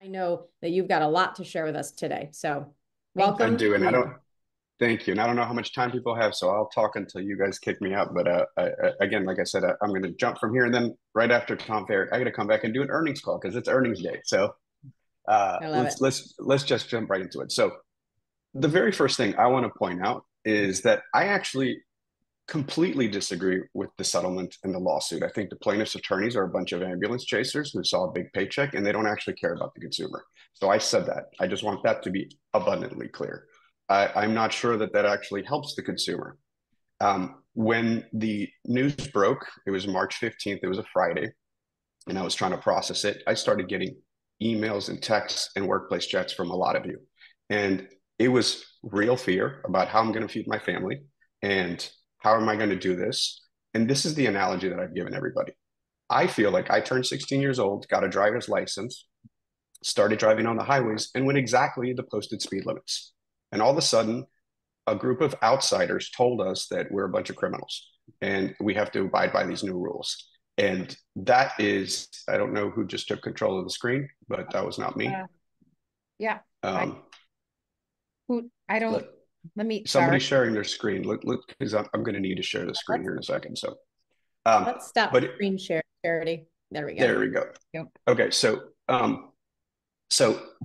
I know that you've got a lot to share with us today. So I welcome, do, and I don't Leo. thank you. And I don't know how much time people have, so I'll talk until you guys kick me out. But again, like I said, I'm going to jump from here, and then right after Tom Fair, I got to come back and do an earnings call because it's earnings day. So I love it. let's just jump right into it. So the very first thing I want to point out is that I actually completely disagree with the settlement and the lawsuit. I think the plaintiffs' attorneys are a bunch of ambulance chasers who saw a big paycheck and they don't actually care about the consumer. So I said that. I just want that to be abundantly clear. I'm not sure that that actually helps the consumer. When the news broke, it was March 15th, it was a Friday, and I was trying to process it. I started getting emails and texts and workplace chats from a lot of you. And it was real fear about how I'm going to feed my family and how am I going to do this. And this is the analogy that I've given everybody. I feel like I turned 16 years old, got a driver's license, started driving on the highways, and went exactly the posted speed limits. And all of a sudden, a group of outsiders told us that we're a bunch of criminals and we have to abide by these new rules. And that is, I don't know who just took control of the screen, but that was not me. Uh, yeah. I Um, who I don't let, let me Somebody sorry. sharing their screen. Look, because I'm going to need to share the screen Let's here in a second. So, let's stop but screen share charity. There we go. there we go. Yep. Okay,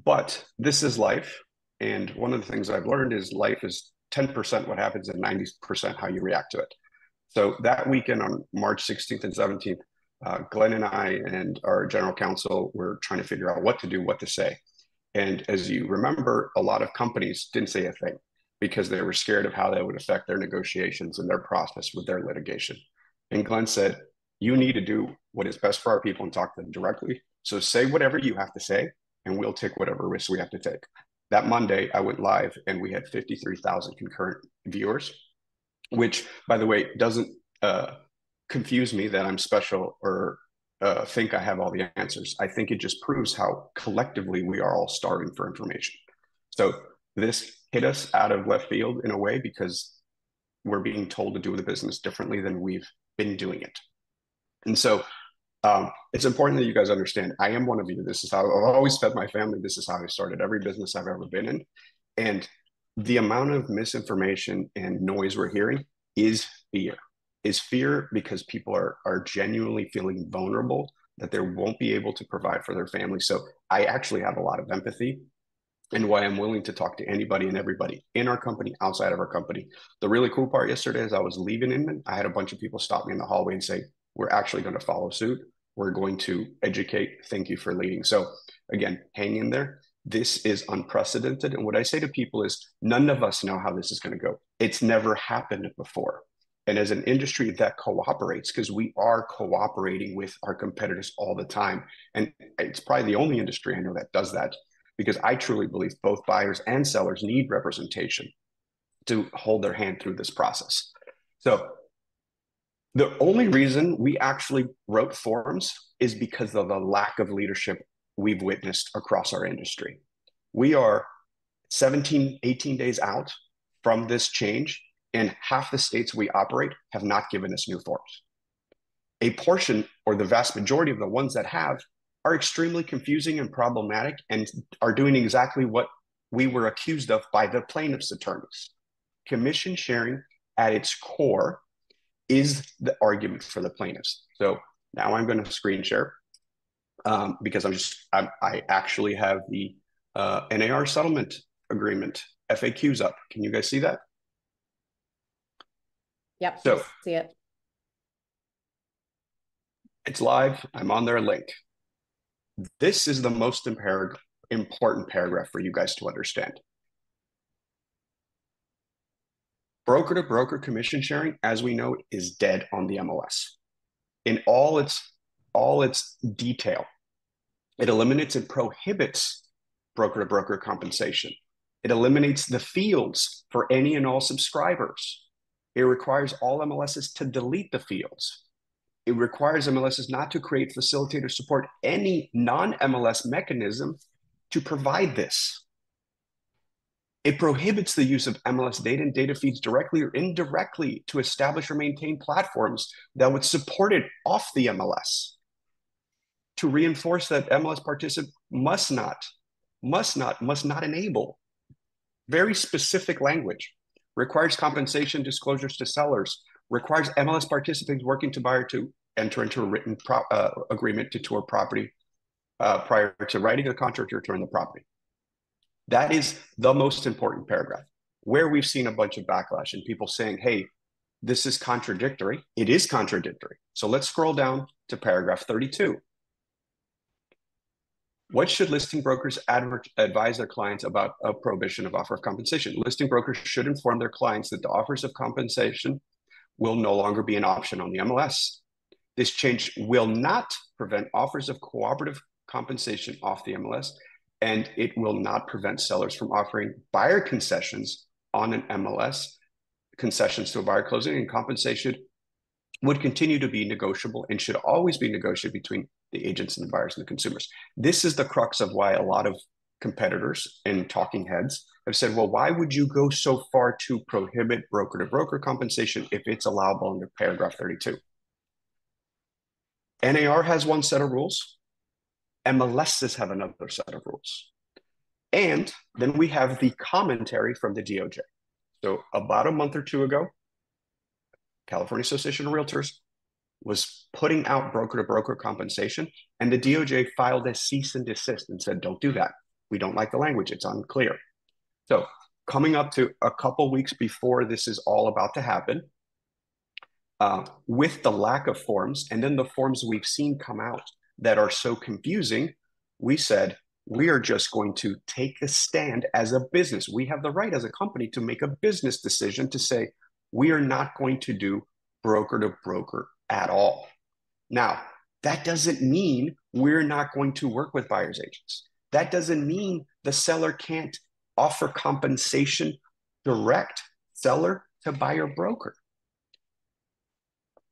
but this is life, and one of the things I've learned is life is 10% what happens and 90% how you react to it. So that weekend on March 16th and 17th, Glenn and I and our general counsel were trying to figure out what to do, what to say. And as you remember, a lot of companies didn't say a thing because they were scared of how that would affect their negotiations and their process with their litigation. And Glenn said, you need to do what is best for our people and talk to them directly. So say whatever you have to say, and we'll take whatever risks we have to take. That Monday, I went live and we had 53,000 concurrent viewers, which, by the way, doesn't confuse me that I'm special or think I have all the answers. I think it just proves how collectively we are all starving for information. So this hit us out of left field in a way because we're being told to do the business differently than we've been doing it. And so it's important that you guys understand I am one of you. This is how I've always fed my family. This is how I started every business I've ever been in. And the amount of misinformation and noise we're hearing is fear. Is fear because people are genuinely feeling vulnerable that they won't be able to provide for their family. So I actually have a lot of empathy and why I'm willing to talk to anybody and everybody in our company, outside of our company. The really cool part yesterday is I was leaving Inman. I had a bunch of people stop me in the hallway and say, we're actually going to follow suit. We're going to educate. Thank you for leading. So again, hang in there. This is unprecedented. And what I say to people is none of us know how this is going to go. It's never happened before. And as an industry that cooperates, because we are cooperating with our competitors all the time, and it's probably the only industry I know that does that, because I truly believe both buyers and sellers need representation to hold their hand through this process. So the only reason we actually wrote forums is because of the lack of leadership we've witnessed across our industry. We are 17, 18 days out from this change, and half the states we operate have not given us new forms. A portion, or the vast majority of the ones that have, are extremely confusing and problematic and are doing exactly what we were accused of by the plaintiff's attorneys. Commission sharing at its core is the argument for the plaintiffs. So now I'm going to screen share because I actually have the NAR settlement agreement FAQs up. Can you guys see that? Yep, we So see it. it's live. I'm on their link. This is the most important paragraph for you guys to understand. Broker to broker commission sharing, as we know, is dead on the MLS in all its detail. It eliminates and prohibits broker to broker compensation. It eliminates the fields for any and all subscribers. It requires all MLSs to delete the fields. It requires MLSs not to create, facilitate, or support any non-MLS mechanism to provide this. It prohibits the use of MLS data and data feeds directly or indirectly to establish or maintain platforms that would support it off the MLS. to reinforce that MLS participant must not enable. Very specific language. Requires compensation disclosures to sellers. Requires MLS participants working to buyer to enter into a written agreement to tour property prior to writing a contract to return the property. That is the most important paragraph, where we've seen a bunch of backlash and people saying, hey, this is contradictory. It is contradictory. So let's scroll down to paragraph 32. What should listing brokers advise their clients about a prohibition of offer of compensation? Listing brokers should inform their clients that the offers of compensation will no longer be an option on the MLS. This change will not prevent offers of cooperative compensation off the MLS, and it will not prevent sellers from offering buyer concessions on an MLS, concessions to a buyer closing, and compensation would continue to be negotiable and should always be negotiated between the agents and the buyers and the consumers. This is the crux of why a lot of competitors and talking heads have said, well, why would you go so far to prohibit broker-to-broker compensation if it's allowable under paragraph 32? NAR has one set of rules. MLSs have another set of rules. And then we have the commentary from the DOJ. So about a month or two ago, California Association of Realtors was putting out broker-to-broker compensation, and the DOJ filed a cease and desist and said, don't do that. We don't like the language. It's unclear. So coming up to a couple weeks before this is all about to happen, with the lack of forms, and then the forms we've seen come out that are so confusing, we said, we are just going to take a stand as a business. We have the right as a company to make a business decision to say, we are not going to do broker-to-broker at all. Now, that doesn't mean we're not going to work with buyer's agents. That doesn't mean the seller can't offer compensation direct seller to buyer broker.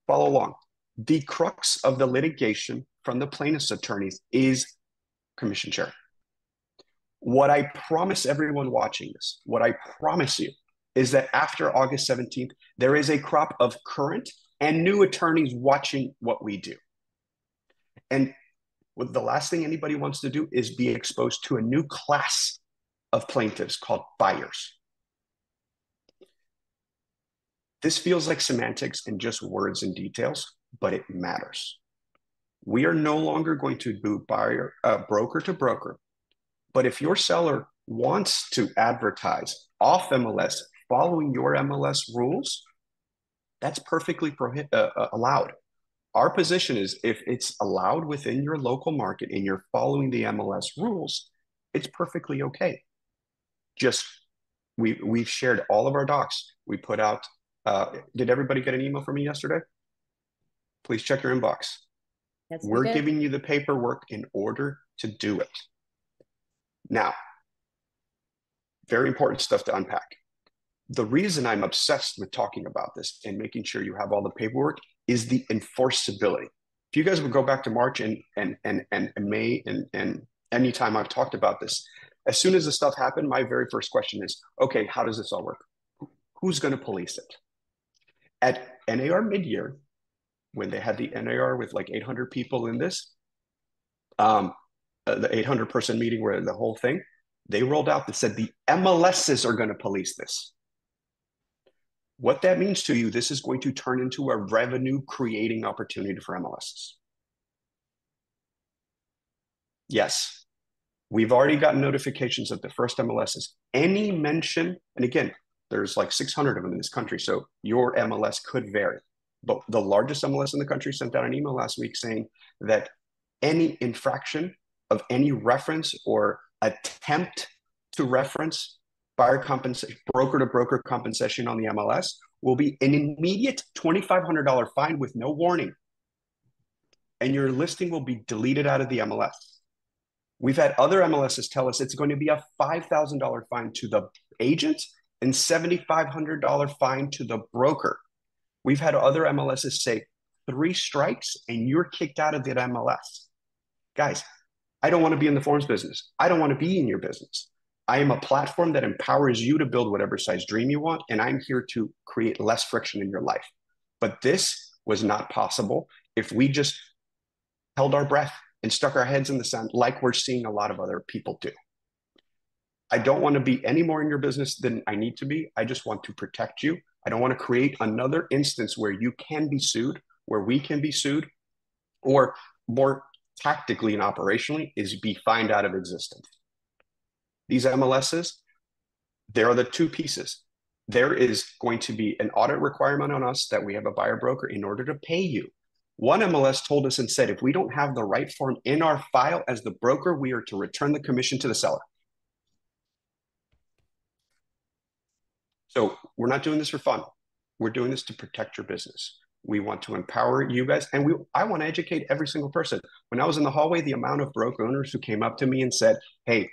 Follow along. The crux of the litigation from the plaintiff's attorneys is commission sharing. What I promise everyone watching this, what I promise you, is that after August 17th, there is a crop of current and new attorneys watching what we do. And the last thing anybody wants to do is be exposed to a new class of plaintiffs called buyers. This feels like semantics and just words and details, but it matters. We are no longer going to do broker to broker. But if your seller wants to advertise off MLS following your MLS rules, that's perfectly allowed. Our position is if it's allowed within your local market and you're following the MLS rules, it's perfectly okay. Just we've shared all of our docs. We put out, did everybody get an email from me yesterday? Please check your inbox. Yes, We're giving you the paperwork in order to do it. Now, very important stuff to unpack. The reason I'm obsessed with talking about this and making sure you have all the paperwork is the enforceability. If you guys would go back to March and May and anytime I've talked about this, as soon as the stuff happened, my very first question is, okay, how does this all work? Who's going to police it? At NAR mid-year, when they had the NAR with like 800 people in this, the 800-person meeting where the whole thing, they rolled out that said the MLSs are going to police this. What that means to you, this is going to turn into a revenue-creating opportunity for MLSs. Yes, we've already gotten notifications of the first MLSs. Any mention, and again, there's like 600 of them in this country, so your MLS could vary. But the largest MLS in the country sent out an email last week saying that any infraction of any reference or attempt to reference buyer compensation, broker-to-broker compensation on the MLS will be an immediate $2,500 fine with no warning. And your listing will be deleted out of the MLS. We've had other MLSs tell us it's going to be a $5,000 fine to the agent and $7,500 fine to the broker. We've had other MLSs say 3 strikes and you're kicked out of the MLS. Guys, I don't want to be in the forms business. I don't want to be in your business. I am a platform that empowers you to build whatever size dream you want, and I'm here to create less friction in your life. But this was not possible if we just held our breath and stuck our heads in the sand like we're seeing a lot of other people do. I don't want to be any more in your business than I need to be. I just want to protect you. I don't want to create another instance where you can be sued, where we can be sued, or more tactically and operationally is be fined out of existence. These MLSs, there are the two pieces. There is going to be an audit requirement on us that we have a buyer broker in order to pay you. One MLS told us and said, if we don't have the right form in our file as the broker, we are to return the commission to the seller. So we're not doing this for fun. We're doing this to protect your business. We want to empower you guys, and I want to educate every single person. When I was in the hallway, the amount of broker owners who came up to me and said, hey,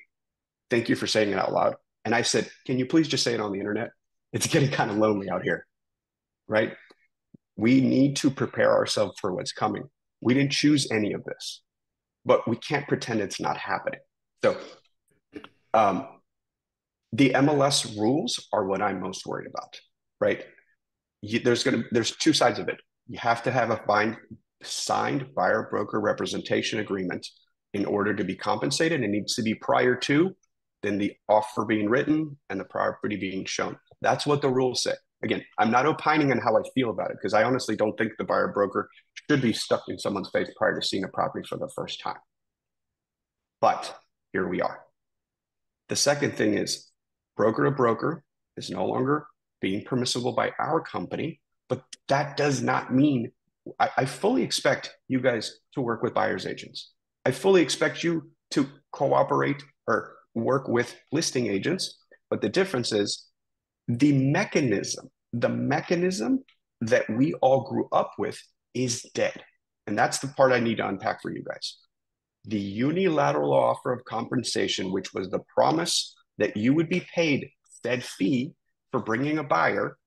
thank you for saying it out loud. And I said, can you please just say it on the internet? It's getting kind of lonely out here, right? We need to prepare ourselves for what's coming. We didn't choose any of this, but we can't pretend it's not happening. So the MLS rules are what I'm most worried about, right? There's two sides of it. You have to have a signed buyer broker representation agreement in order to be compensated. It needs to be prior to then the offer being written and the property being shown. That's what the rules say. Again, I'm not opining on how I feel about it because I honestly don't think the buyer broker should be stuck in someone's face prior to seeing a property for the first time. But here we are. The second thing is broker to broker is no longer being permissible by our company, but that does not mean I fully expect you guys to work with buyer's agents. I fully expect you to cooperate or work with listing agents, but the difference is the mechanism that we all grew up with is dead. And that's the part I need to unpack for you guys. The unilateral offer of compensation, which was the promise that you would be paid said fee for bringing a buyer,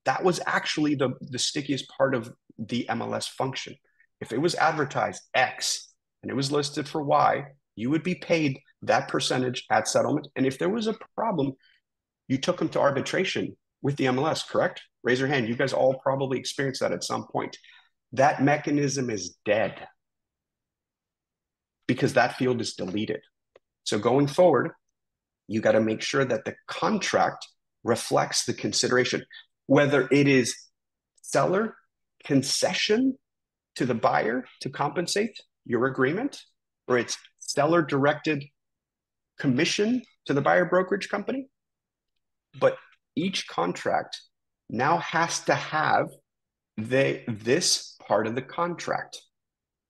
that was actually the stickiest part of the MLS function. If it was advertised X and it was listed for Y, you would be paid that percentage at settlement. And if there was a problem, you took them to arbitration with the MLS, correct? Raise your hand. You guys all probably experienced that at some point. That mechanism is dead because that field is deleted. So going forward, you got to make sure that the contract reflects the consideration, whether it is seller concession to the buyer to compensate your agreement, or it's seller directed commission to the buyer brokerage company. But each contract now has to have this part of the contract.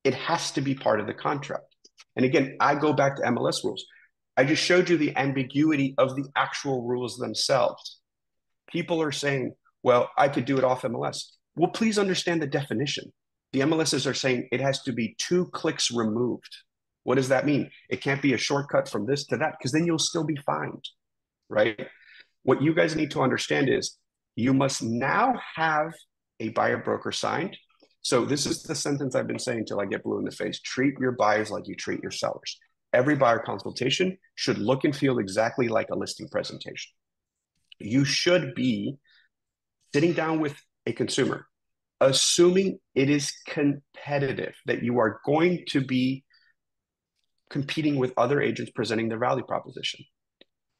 It has to be part of the contract. And again, I go back to MLS rules. I just showed you the ambiguity of the actual rules themselves. People are saying, well, I could do it off MLS. Well, please understand the definition. The MLSs are saying it has to be 2 clicks removed. What does that mean? It can't be a shortcut from this to that, because then you'll still be fined, right? What you guys need to understand is you must now have a buyer broker signed. So this is the sentence I've been saying till I get blue in the face. Treat your buyers like you treat your sellers. Every buyer consultation should look and feel exactly like a listing presentation. You should be sitting down with a consumer, assuming it is competitive, that you are going to be competing with other agents presenting their value proposition.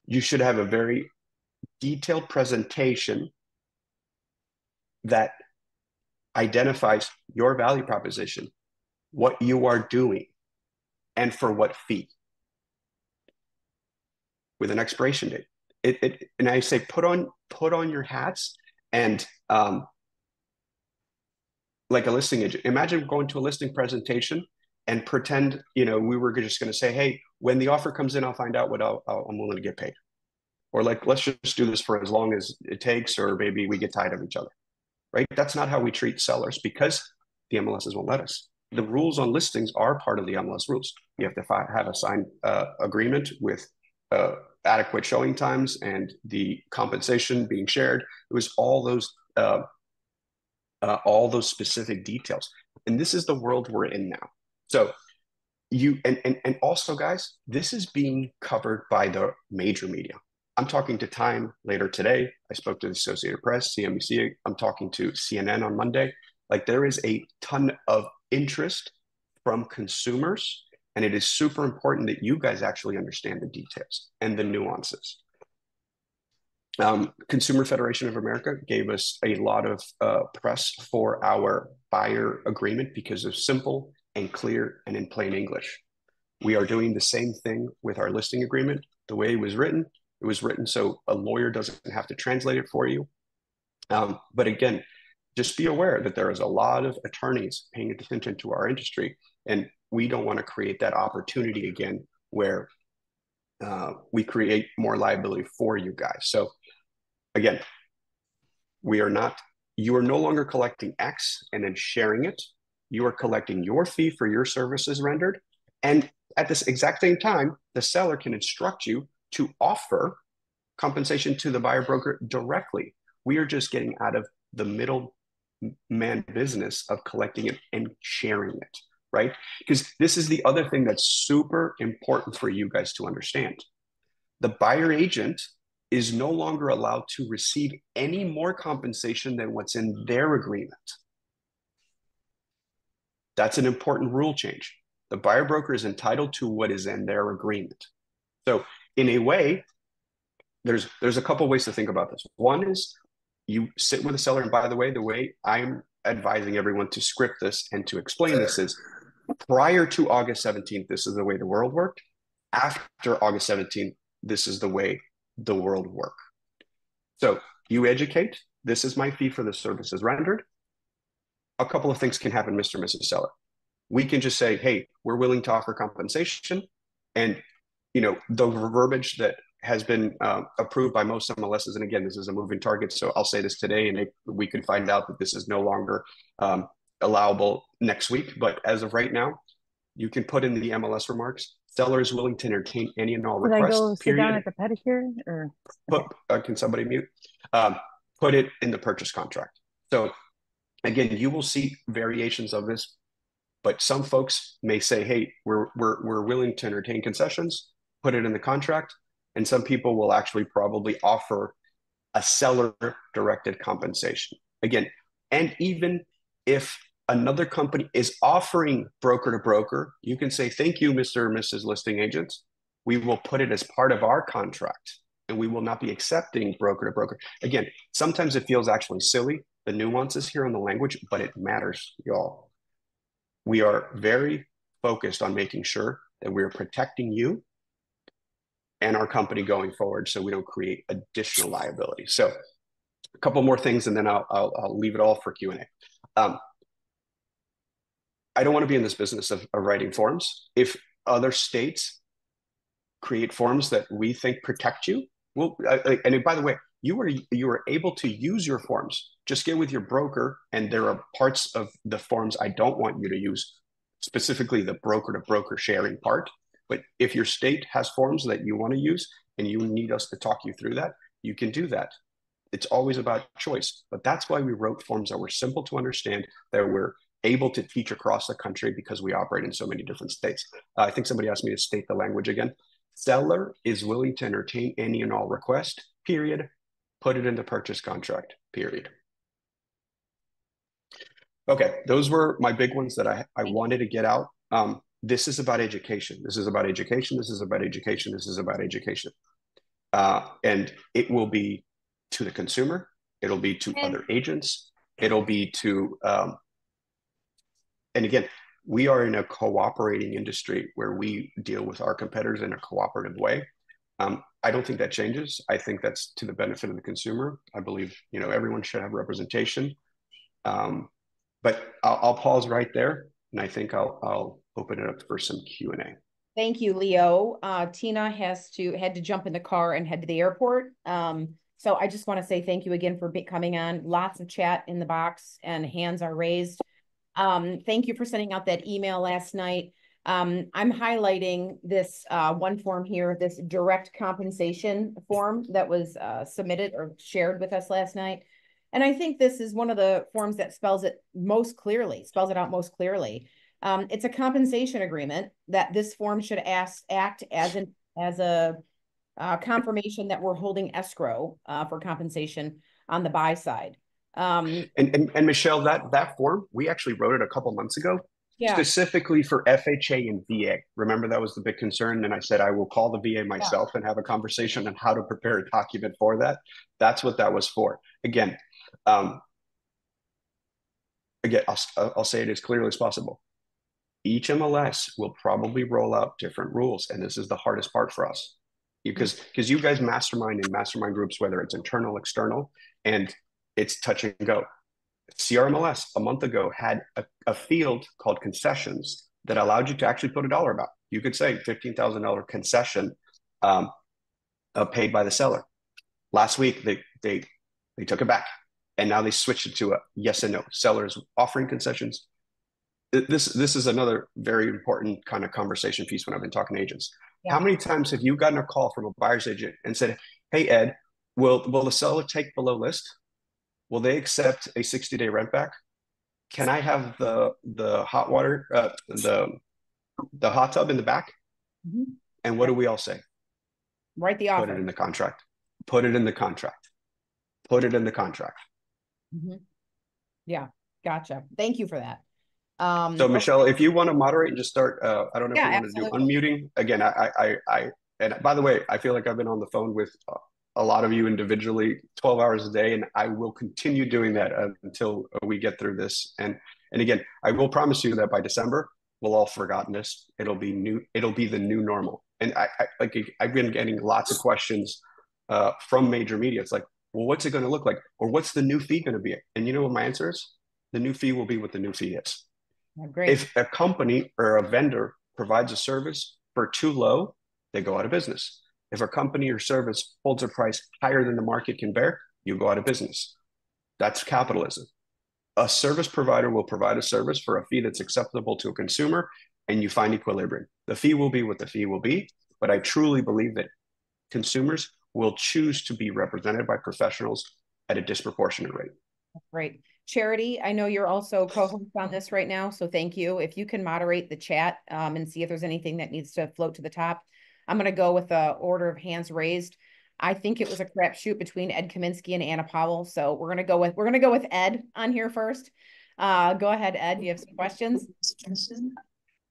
You should have a very detailed presentation that identifies your value proposition, what you are doing, and for what fee, with an expiration date. And I say put on your hats and like a listing agent. Imagine going to a listing presentation and pretend we were just going to say, hey, when the offer comes in, I'll find out what I'm willing to get paid, or like let's just do this for as long as it takes, or maybe we get tired of each other, right? That's not how we treat sellers, because the MLSs won't let us. The rules on listings are part of the MLS rules. You have to have a signed agreement with adequate showing times and the compensation being shared. It was all those specific details. And this is the world we're in now. So and also, guys, this is being covered by the major media. I'm talking to Time later today. I spoke to the Associated Press, CNBC. I'm talking to CNN on Monday. Like, there is a ton of interest from consumers And it is super important that you guys actually understand the details and the nuances. Consumer Federation of America gave us a lot of press for our buyer agreement because of simple and clear and in plain English. We are doing the same thing with our listing agreement. The way it was written so a lawyer doesn't have to translate it for you. But again, just be aware that there is a lot of attorneys paying attention to our industry, and we don't want to create that opportunity again where we create more liability for you guys. So again, you are no longer collecting X and then sharing it. You are collecting your fee for your services rendered. And at this exact same time, the seller can instruct you to offer compensation to the buyer broker directly. We are just getting out of the middleman business of collecting it and sharing it, right? Because this is the other thing that's super important for you guys to understand. The buyer agent is no longer allowed to receive any more compensation than what's in their agreement. That's an important rule change. The buyer broker is entitled to what is in their agreement. So in a way, there's a couple ways to think about this. One is you sit with a seller, and by the way I'm advising everyone to script this and to explain this is prior to August 17th, this is the way the world worked. After August 17th, this is the way the world work. So you educate, this is my fee for the services rendered. A couple of things can happen, Mr. and Mrs. Seller. We can just say, hey, we're willing to offer compensation. And, the verbiage that has been approved by most MLSs, and again, this is a moving target, so I'll say this today, and we can find out that this is no longer allowable next week. But as of right now, you can put in the MLS remarks, seller is willing to entertain any and all requests. Should I go sit down at the pedicure? Or can somebody mute? Put it in the purchase contract. So again, you will see variations of this, but some folks may say, hey, we're willing to entertain concessions, put it in the contract. And some people will actually probably offer a seller directed compensation. Again, and even if another company is offering broker to broker, you can say, thank you, Mr. or Mrs. Listing Agent. We will put it as part of our contract, and we will not be accepting broker to broker. Again, sometimes it feels actually silly, the nuances here on the language, but it matters, y'all. We are very focused on making sure that we're protecting you and our company going forward so we don't create additional liability. So a couple more things, and then I'll leave it all for Q&A. I don't want to be in this business of writing forms. If other states create forms that we think protect you, well, and by the way, you are able to use your forms. Just get with your broker, and there are parts of the forms I don't want you to use, specifically the broker to broker sharing part. But if your state has forms that you want to use and you need us to talk you through that, you can do that. It's always about choice. But that's why we wrote forms that were simple to understand, that we're able to teach across the country because we operate in so many different states. I think somebody asked me to state the language again. Seller is willing to entertain any and all request, period. Put it in the purchase contract, period. Okay, those were my big ones that I wanted to get out. This is about education. This is about education. This is about education. This is about education. And it will be to the consumer. It'll be to other agents. It'll be to, and again, we are in a cooperating industry where we deal with our competitors in a cooperative way. I don't think that changes. I think that's to the benefit of the consumer. I believe, everyone should have representation. But I'll pause right there, and I think I'll open it up for some Q&A. Thank you, Leo. Tina had to jump in the car and head to the airport. So I just want to say thank you again for coming on. Lots of chat in the box and hands are raised. Thank you for sending out that email last night. I'm highlighting this one form here, this direct compensation form that was submitted or shared with us last night. And I think this is one of the forms that spells it out most clearly. It's a compensation agreement that this form should act as a confirmation that we're holding escrow for compensation on the buy side. And Michelle, that form, we actually wrote it a couple months ago. specifically for FHA and VA. Remember, that was the big concern. And I said, I will call the VA myself and have a conversation on how to prepare a document for that. That's what that was for. Again, I'll say it as clearly as possible. Each MLS will probably roll out different rules. And this is the hardest part for us because you guys mastermind in mastermind groups, whether it's internal, external, and it's touch and go. CRMLS a month ago had a field called concessions that allowed you to actually put a dollar amount. You could say $15,000 concession paid by the seller. Last week, they took it back, and now they switched it to a yes and no. Sellers offering concessions. This is another very important kind of conversation piece when I've been talking to agents. Yeah. How many times have you gotten a call from a buyer's agent and said, hey, Ed, will the seller take below list? Will they accept a 60-day rent back? Can I have the hot water, the hot tub in the back? Mm-hmm. And what do we all say? Write the offer. Put it in the contract. Put it in the contract. Put it in the contract. Mm-hmm. Yeah, gotcha. Thank you for that. So Michelle, if you want to moderate and just start, I don't know if you want to do unmuting. Again, and by the way, I feel like I've been on the phone with a lot of you individually 12 hours a day, and I will continue doing that until we get through this. And again, I will promise you that by December, we'll all forgotten this. It'll be new. It'll be the new normal. And I've been getting lots of questions from major media. It's like, well, what's it going to look like? Or what's the new fee going to be? And you know what my answer is? The new fee will be what the new fee is. Oh, great. If a company or a vendor provides a service for too low, they go out of business. If a company or service holds a price higher than the market can bear, you go out of business. That's capitalism. A service provider will provide a service for a fee that's acceptable to a consumer, and you find equilibrium. The fee will be what the fee will be, but I truly believe that consumers will choose to be represented by professionals at a disproportionate rate. Great. Charity, I know you're also co-host on this right now, so thank you. If you can moderate the chat and see if there's anything that needs to float to the top. I'm going to go with the order of hands raised. I think it was a crapshoot between Ed Kaminsky and Anna Powell, so we're going to go with Ed on here first. Go ahead, Ed. Do you have some questions?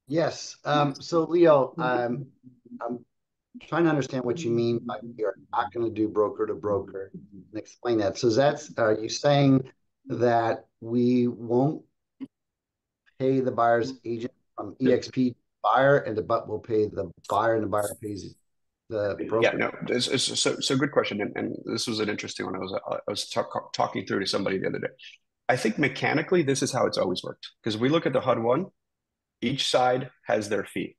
Yes. So Leo, I'm trying to understand what you mean by you're not going to do broker to broker, and explain that. So are you saying that we won't pay the buyer's agent from eXp buyer, and but we'll pay the buyer, and the buyer pays the broker? Yeah, no, so good question, and this was an interesting one. I was talking through to somebody the other day. I think mechanically this is how it's always worked, because we look at the HUD-1, each side has their fee,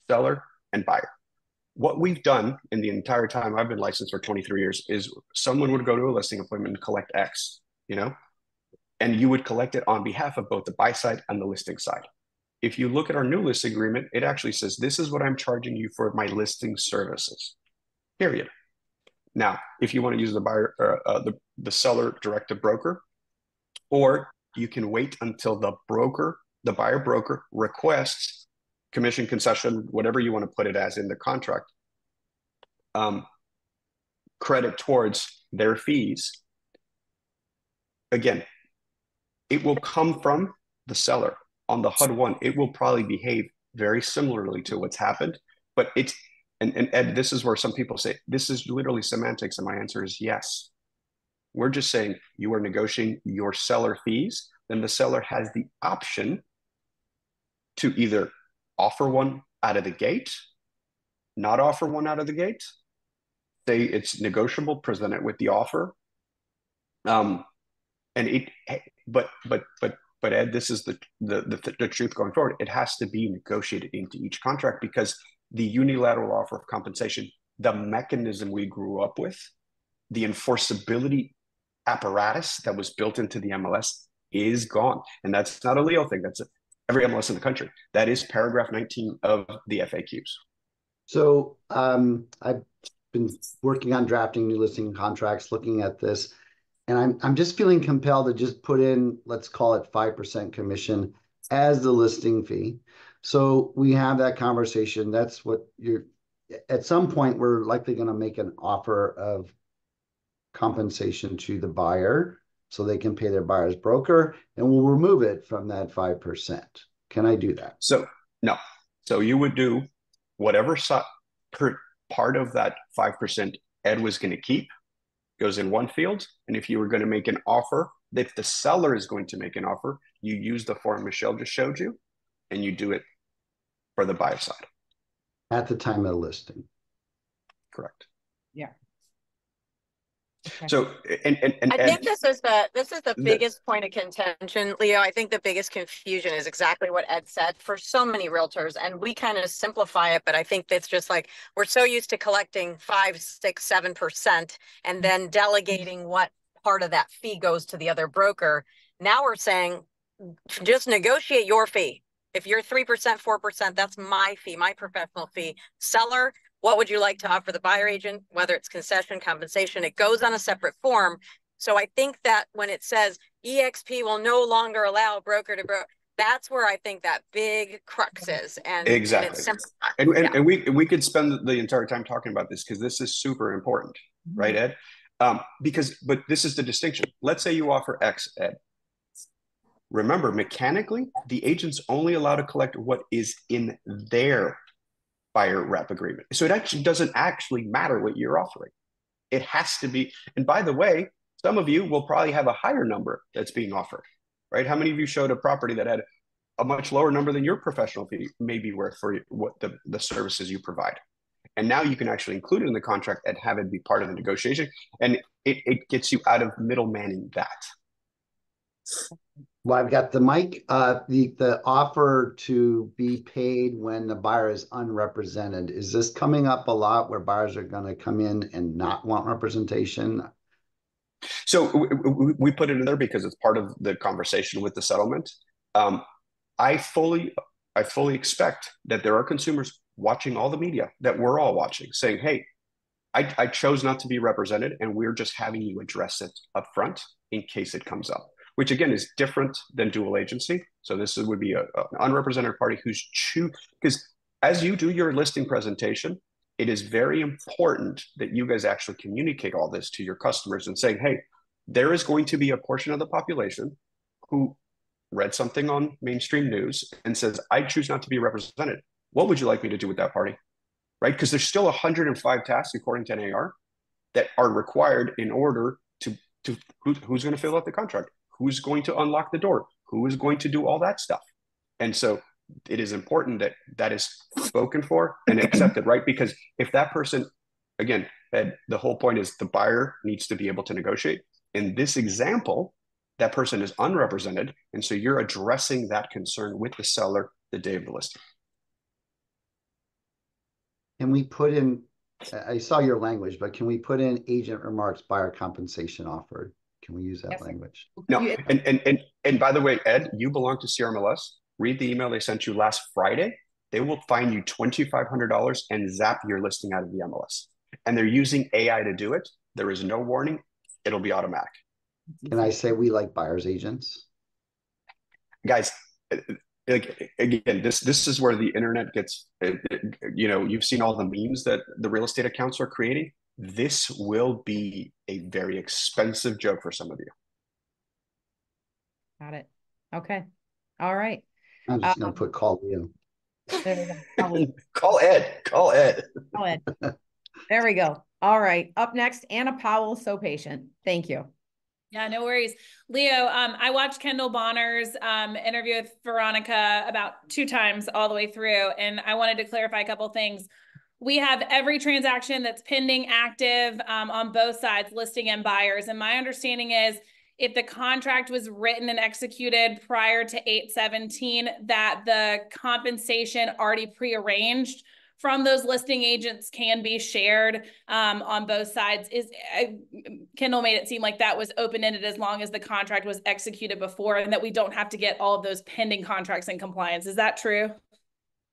seller and buyer. What we've done in the entire time I've been licensed for 23 years is someone would go to a listing appointment and collect X, and you would collect it on behalf of both the buy side and the listing side. If you look at our new listing agreement, it actually says, this is what I'm charging you for my listing services, period. Now, if you want to use the buyer, the seller direct to broker, or you can wait until the buyer broker requests commission, concession, whatever you want to put it as in the contract, credit towards their fees. Again, it will come from the seller. On the HUD-1, it will probably behave very similarly to what's happened, but and Ed, this is where some people say, this is literally semantics, and my answer is yes. We're just saying you are negotiating your seller fees, then the seller has the option to either offer one out of the gate, not offer one out of the gate, say it's negotiable, present it with the offer. But Ed, this is the truth going forward. It has to be negotiated into each contract, because the unilateral offer of compensation, the mechanism we grew up with, the enforceability apparatus that was built into the MLS is gone. And that's not a Leo thing. That's every MLS in the country. That is paragraph 19 of the FAQs. So I've been working on drafting new listing contracts, looking at this, and I'm just feeling compelled to just put in, let's call it 5% commission as the listing fee. So we have that conversation. That's what at some point, we're likely going to make an offer of compensation to the buyer so they can pay their buyer's broker, and we'll remove it from that 5%. Can I do that? So no. So you would do whatever part of that 5% Ed was going to keep goes in one field. And if you were going to make an offer, if the seller is going to make an offer, you use the form Michelle just showed you, and you do it for the buyer side. At the time of the listing. Correct. Yeah. Okay. So, and I think this is the biggest point of contention, Leo. I think the biggest confusion is exactly what Ed said for so many realtors, and we kind of simplify it, but I think it's just like we're so used to collecting 5, 6, 7% and then delegating what part of that fee goes to the other broker. Now we're saying just negotiate your fee. If you're 3%, 4%, that's my fee, my professional fee. Seller, what would you like to offer the buyer agent, whether it's concession, compensation, it goes on a separate form. So I think that when it says eXp will no longer allow broker to broker, that's where I think that big crux is. And exactly. And we could spend the entire time talking about this because this is super important, right, Ed? But this is the distinction. Let's say you offer X, Ed. Remember, mechanically, the agent's only allowed to collect what is in their buyer rep agreement. So it actually doesn't actually matter what you're offering. It has to be. And by the way, some of you will probably have a higher number that's being offered, right? How many of you showed a property that had a much lower number than your professional fee may be worth for what the services you provide? And now you can actually include it in the contract and have it be part of the negotiation. And it gets you out of middlemaning that. Well, I've got the mic. The offer to be paid when the buyer is unrepresented. Is this coming up a lot where buyers are going to come in and not want representation? So we put it in there because it's part of the conversation with the settlement. I fully expect that there are consumers watching all the media that we're all watching saying, hey, I chose not to be represented and we're just having you address it up front in case it comes up, which again is different than dual agency. So this would be an unrepresented party who's because as you do your listing presentation, it is very important that you guys actually communicate all this to your customers and saying, hey, there is going to be a portion of the population who read something on mainstream news and says, I choose not to be represented. What would you like me to do with that party? Right? Because there's still 105 tasks according to NAR that are required in order to who's going to fill out the contract, who's going to unlock the door, who is going to do all that stuff. And so it is important that that is spoken for and accepted, right? Because if that person, again, the whole point is the buyer needs to be able to negotiate. In this example, that person is unrepresented. And so you're addressing that concern with the seller the day of the listing. Can we put in, I saw your language, but can we put in agent remarks buyer compensation offered? Can we use that language? No, and by the way, Ed, you belong to CRMLS. Read the email they sent you last Friday. They will fine you $2,500 and zap your listing out of the MLS. And they're using AI to do it. There is no warning. It'll be automatic. Can I say we like buyer's agents? Guys, again, this is where the internet gets, you've seen all the memes that the real estate accounts are creating. This will be a very expensive joke for some of you. Got it. Okay. All right. I'm just going to put call Leo. There we go. Call Ed. Call Ed. Call Ed. There we go. All right. Up next, Anna Powell. So patient. Thank you. Yeah, no worries. Leo, I watched Kendall Bonner's interview with Veronica about 2 times all the way through, and I wanted to clarify a couple things. We have every transaction that's pending active on both sides, listing and buyers. And my understanding is if the contract was written and executed prior to 8/17, that the compensation already prearranged from those listing agents can be shared on both sides. Kendall made it seem like that was open-ended as long as the contract was executed before and that we don't have to get all of those pending contracts in compliance. Is that true?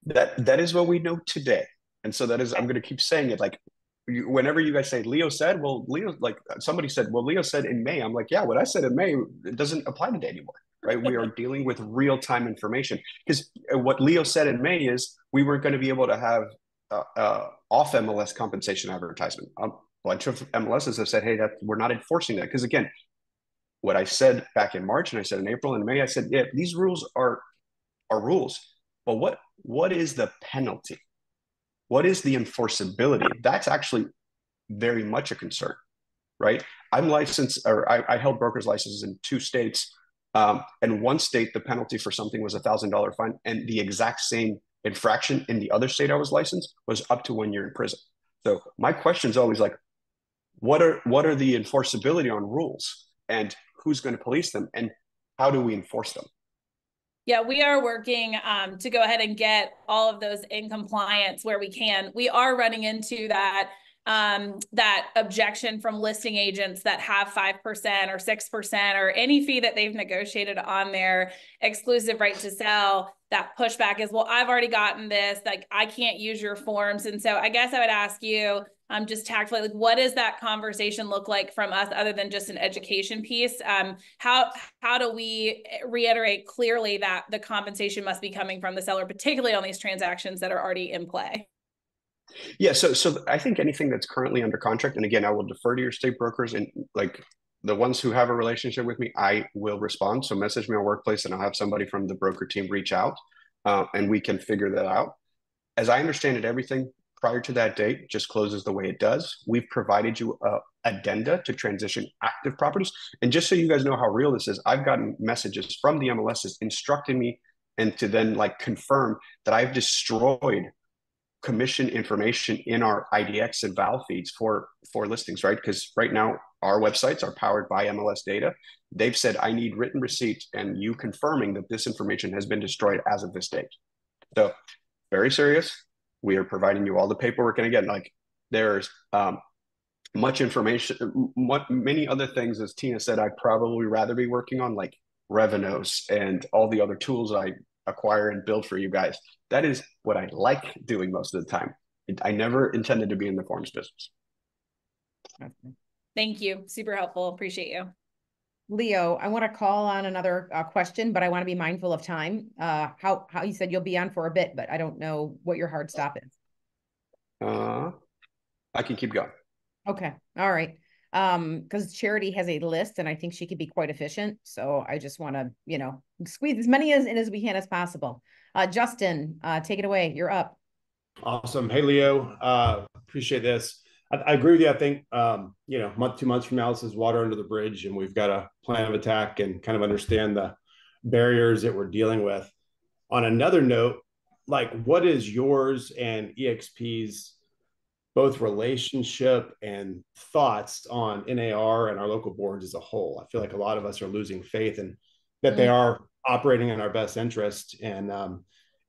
That is what we know today. And so that is, I'm going to keep saying it, like, whenever you guys say Leo said, well, Leo, like somebody said, well, Leo said in May, I'm like, yeah, what I said in May, it doesn't apply today anymore, right? We are dealing with real-time information. Because what Leo said in May is we weren't going to be able to have off MLS compensation advertisement. A bunch of MLSs have said, hey, we're not enforcing that. Because again, what I said back in March and I said in April and May, I said, yeah, these rules are are rules, but what is the penalty? What is the enforceability? That's actually very much a concern, right? I'm licensed, or I held broker's licenses in 2 states. And one state, the penalty for something was $1,000 fine, and the exact same infraction in the other state I was licensed was up to 1 year in prison. So my question is always like, what are the enforceability on rules, and who's going to police them, and how do we enforce them? Yeah, we are working to go ahead and get all of those in compliance where we can. We are running into that objection from listing agents that have 5% or 6% or any fee that they've negotiated on their exclusive right to sell. That pushback is, well, I've already gotten this, like I can't use your forms. And so I guess I would ask you, just tactfully, like, what does that conversation look like from us other than just an education piece? How do we reiterate clearly that the compensation must be coming from the seller, particularly on these transactions that are already in play? Yeah, so I think anything that's currently under contract, and again, I will defer to your state brokers, and like the ones who have a relationship with me, I will respond. So message me on Workplace, and I'll have somebody from the broker team reach out, and we can figure that out. As I understand it, everything prior to that date just closes the way it does. We've provided you a addenda to transition active properties. And just so you guys know how real this is, I've gotten messages from the MLSs instructing me and to then like confirm that I've destroyed commission information in our IDX and Val feeds for listings, right? Because right now our websites are powered by MLS data. They've said, I need written receipt and you confirming that this information has been destroyed as of this date. So very serious. We are providing you all the paperwork. And again, like there's much information, many other things, as Tina said, I'd probably rather be working on, like Revenos and all the other tools I acquire and build for you guys. That is what I like doing most of the time. I never intended to be in the forms business. Thank you. Super helpful. Appreciate you. Leo, I want to call on another question, but I want to be mindful of time. How you said you'll be on for a bit, but I don't know what your hard stop is. I can keep going. Okay. All right. Because Charity has a list and I think she could be quite efficient. So I just want to, squeeze as many in as we can as possible. Justin, take it away. You're up. Awesome. Hey, Leo, appreciate this. I agree with you. I think, 2 months from now, this is water under the bridge and we've got a plan of attack and kind of understand the barriers that we're dealing with. On another note, like what is yours and eXp's both relationship and thoughts on NAR and our local boards as a whole? I feel like a lot of us are losing faith in that they are operating in our best interest. And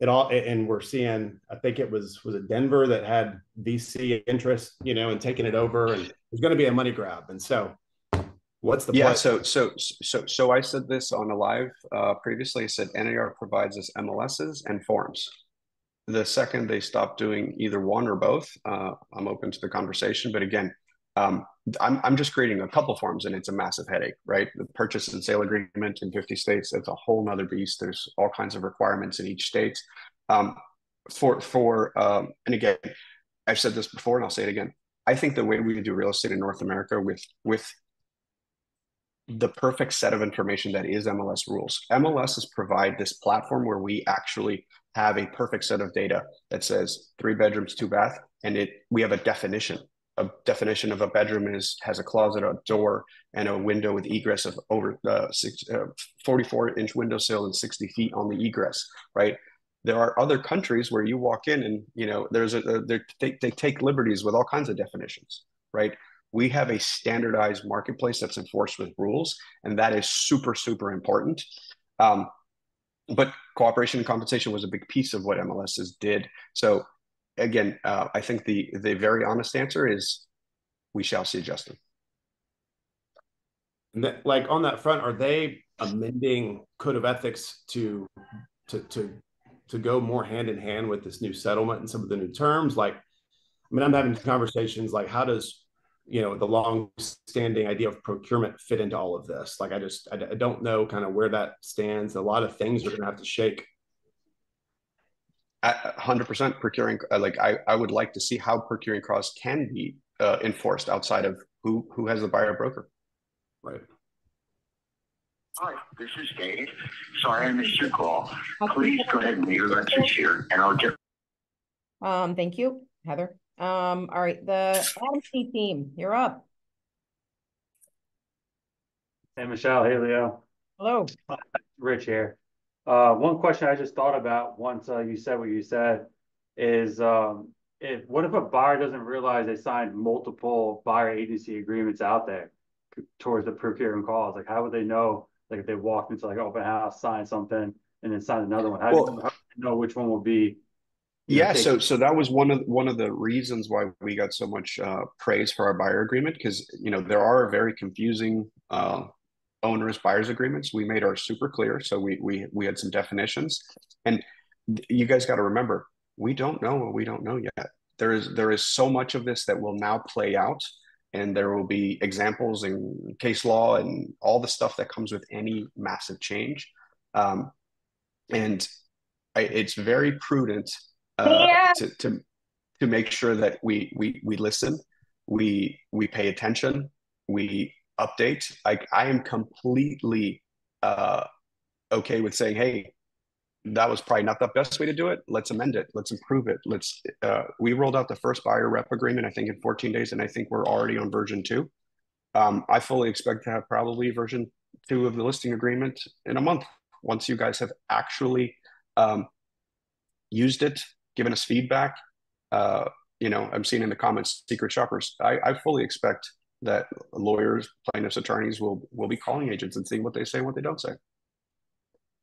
and we're seeing, I think it was it Denver that had VC interest, and taking it over, and it's going to be a money grab. And so what's the play? So I said this on a live previously. I said NAR provides us MLSs and forms. The second they stop doing either one or both, I'm open to the conversation. But again, I'm just creating a couple forms and it's a massive headache, right? The purchase and sale agreement in 50 states, it's a whole nother beast. There's all kinds of requirements in each state. And again, I've said this before and I'll say it again. I think the way we do real estate in North America with the perfect set of information that is MLS rules. MLSs provide this platform where we actually have a perfect set of data that says 3 bedrooms, 2 bath, and we have a definition. A definition of a bedroom has a closet, a door, and a window with egress of over 44-inch windowsill and 60 feet on the egress, right? There are other countries where you walk in and they take liberties with all kinds of definitions, right? We have a standardized marketplace that's enforced with rules, and that is super, super important. But cooperation and compensation was a big piece of what MLSs did. So again, I think the very honest answer is we shall see, Justin. Like on that front, are they amending code of ethics to go more hand in hand with this new settlement and some of the new terms? Like, I'm having conversations like, how does the long-standing idea of procurement fit into all of this? Like, I don't know kind of where that stands. A lot of things are going to have to shake. 100% procuring. I would like to see how procuring costs can be enforced outside of who has the buyer broker. Right. Hi, this is Dave. Sorry I missed your call. Please go ahead and leave a message here, and I'll get. Thank you, Heather. All right, the Adam C team, you're up. Hey, Michelle. Hey, Leo. Hello. Rich here. One question I just thought about once you said what you said is, what if a buyer doesn't realize they signed multiple buyer agency agreements out there towards the procuring calls? Like, how would they know? Like, if they walked into like open house, signed something, and then signed another one, how do you know which one will be? Yeah, so that was one of the reasons why we got so much praise for our buyer agreement, because there are very confusing owners buyers agreements. We made ours super clear, so we had some definitions, and you guys got to remember, we don't know what we don't know yet. There is so much of this that will now play out, and there will be examples and case law and all the stuff that comes with any massive change, and it's very prudent to make sure that we listen, we pay attention, we update. I am completely okay with saying, hey, that was probably not the best way to do it. Let's amend it. Let's improve it. We rolled out the first buyer rep agreement, I think, in 14 days, and I think we're already on version 2. I fully expect to have probably version 2 of the listing agreement in a month, once you guys have actually used it, given us feedback. I'm seeing in the comments, secret shoppers. I fully expect that lawyers, plaintiffs, attorneys will be calling agents and seeing what they say and what they don't say.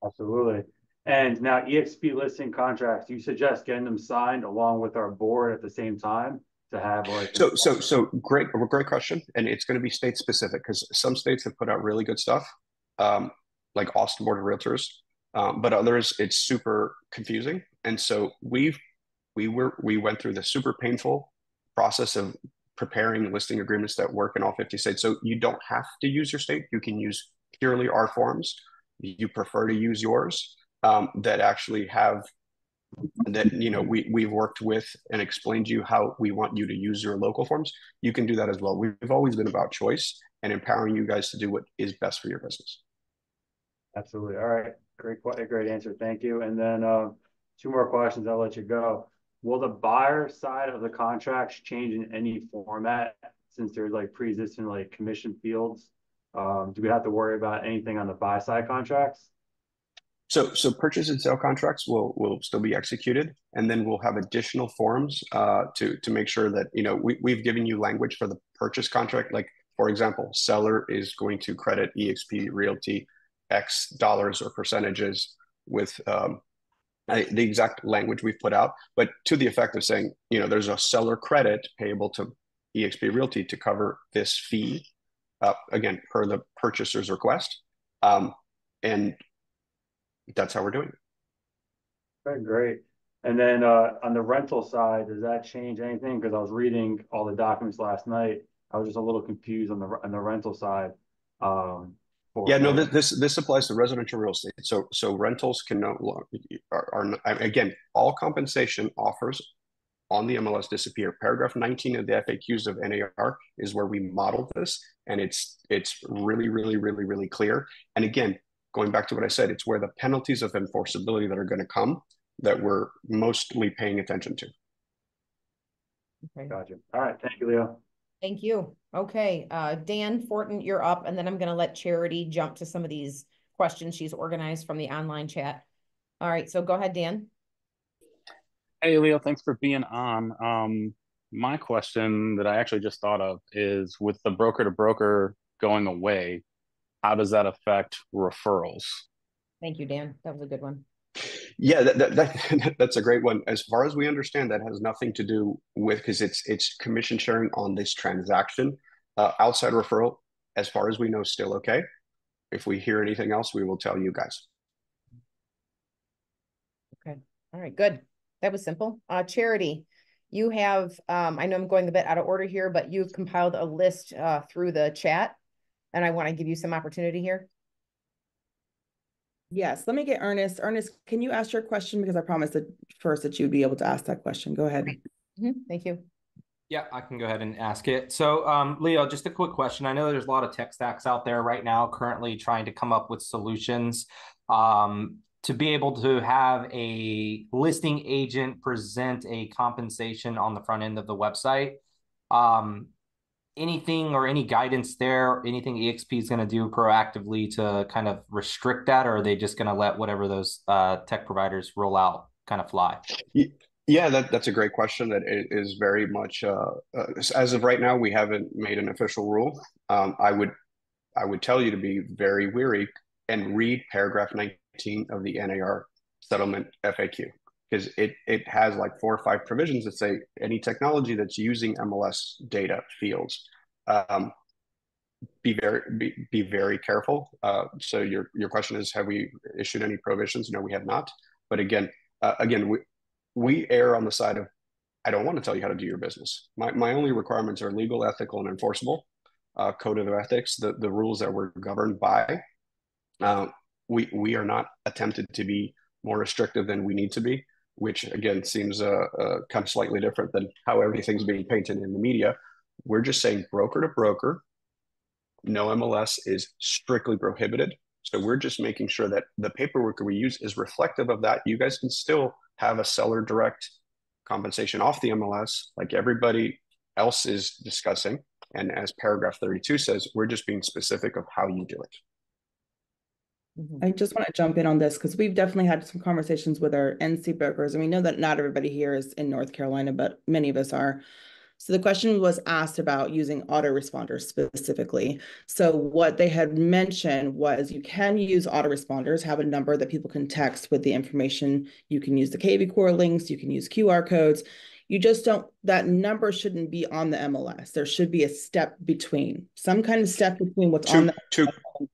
Absolutely. And now eXp listing contracts, you suggest getting them signed along with our board at the same time to have like. So great question. And it's going to be state specific, because some states have put out really good stuff, like Austin Board of Realtors, but others it's super confusing. And so we went through the super painful process of preparing listing agreements that work in all 50 states. So you don't have to use your state. You can use purely our forms. You prefer to use yours, that actually have that, we've worked with and explained to you how we want you to use your local forms. You can do that as well. We've always been about choice and empowering you guys to do what is best for your business. Absolutely. All right. Great answer. Thank you. And then 2 more questions. I'll let you go. Will the buyer side of the contracts change in any format, since there's like pre-existing like commission fields? Do we have to worry about anything on the buy side contracts? So purchase and sale contracts will still be executed, and then we'll have additional forms to make sure that we've given you language for the purchase contract. Like, for example, seller is going to credit eXp Realty X dollars or percentages with the exact language we've put out, but to the effect of saying, there's a seller credit payable to eXp Realty to cover this fee, again, per the purchaser's request. And that's how we're doing it. Okay, great. And then on the rental side, does that change anything? Because I was reading all the documents last night. I was just a little confused on the rental side. This applies to residential real estate. So rentals can no longer again, all compensation offers on the MLS disappear. Paragraph 19 of the FAQs of NAR is where we modeled this, and it's really, really, really, really clear. And again, going back to what I said, it's where the penalties of enforceability that are going to come that we're mostly paying attention to. Okay. Gotcha. All right. Thank you, Leo. Thank you. Okay. Dan Fortin, you're up, and then I'm going to let Charity jump to some of these questions she's organized from the online chat. All right. So go ahead, Dan. Hey, Leo, thanks for being on. My question that I actually just thought of is, with the broker to broker going away, how does that affect referrals? Thank you, Dan. That was a good one. Yeah, that's a great one. As far as we understand, that has nothing to do with, because it's commission sharing on this transaction. Outside referral, as far as we know, still okay. If we hear anything else, we will tell you guys. Okay. All right, good. That was simple. Charity, you have, I know I'm going a bit out of order here, but you've compiled a list through the chat, and I want to give you some opportunity here. Yes, let me get Ernest. Ernest, can you ask your question? Because I promised that first that you'd be able to ask that question. Go ahead. Thank you. Yeah, I can go ahead and ask it. So, Leo, just a quick question. I know there's a lot of tech stacks out there right now currently trying to come up with solutions to be able to have a listing agent present a compensation on the front end of the website. Um, Anything or any guidance there, anything eXp is going to do proactively to kind of restrict that, or are they just going to let whatever those tech providers roll out kind of fly? Yeah, that's a great question. That is very much as of right now, we haven't made an official rule. I would tell you to be very wary and read paragraph 19 of the NAR settlement FAQ, because it has like 4 or 5 provisions that say any technology that's using MLS data fields. Be very careful. So your question is, have we issued any prohibitions? No, we have not. But again, we err on the side of, I don't want to tell you how to do your business. My only requirements are legal, ethical, and enforceable. Code of ethics, the rules that we're governed by. We are not attempted to be more restrictive than we need to be, which again seems kind of slightly different than how everything's being painted in the media. We're just saying broker to broker, no MLS is strictly prohibited. So we're just making sure that the paperwork we use is reflective of that. You guys can still have a seller direct compensation off the MLS like everybody else is discussing. And as paragraph 32 says, we're just being specific of how you do it. I just want to jump in on this because we've definitely had some conversations with our NC brokers, and we know that not everybody here is in North Carolina, but many of us are. So the question was asked about using autoresponders specifically. So what they had mentioned was you can use autoresponders, have a number that people can text with the information. You can use the KV core links, you can use QR codes. You just don't, that number shouldn't be on the MLS. There should be a step between, some kind of step between what's on the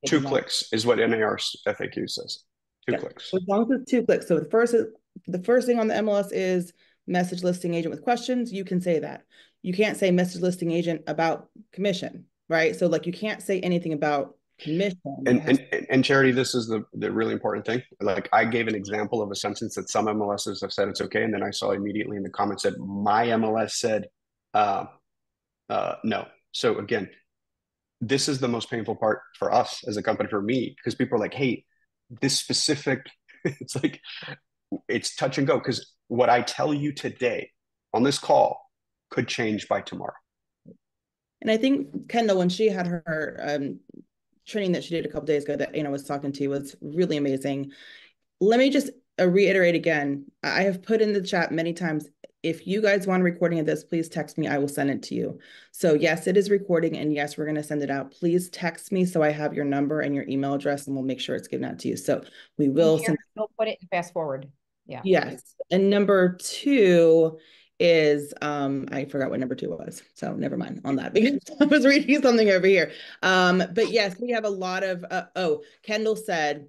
two clicks is what NAR's FAQ says. Two clicks. So as long as it's 2 clicks. So the first thing on the MLS is message listing agent with questions. You can say that. You can't say message listing agent about commission, right? So like you can't say anything about commission. And Charity, this is the really important thing. Like I gave an example of a sentence that some MLSs have said it's okay, and then I saw immediately in the comments that my MLS said no. So again, this is the most painful part for us as a company, for me, because people are like, hey, this specific, it's like, it's touch and go, because what I tell you today on this call could change by tomorrow. And I think Kendall, when she had her training that she did a couple days ago that Anna was talking to, was really amazing. Let me just reiterate again. I have put in the chat many times, if you guys want a recording of this, please text me. I will send it to you. So yes, it is recording, and yes, we're going to send it out. Please text me so I have your number and your email address, and we'll make sure it's given out to you. So we will send. We'll put it fast forward. Yeah. Yes. And number 2 is I forgot what number 2 was, so never mind on that because I was reading something over here. But yes, we have a lot of Kendall said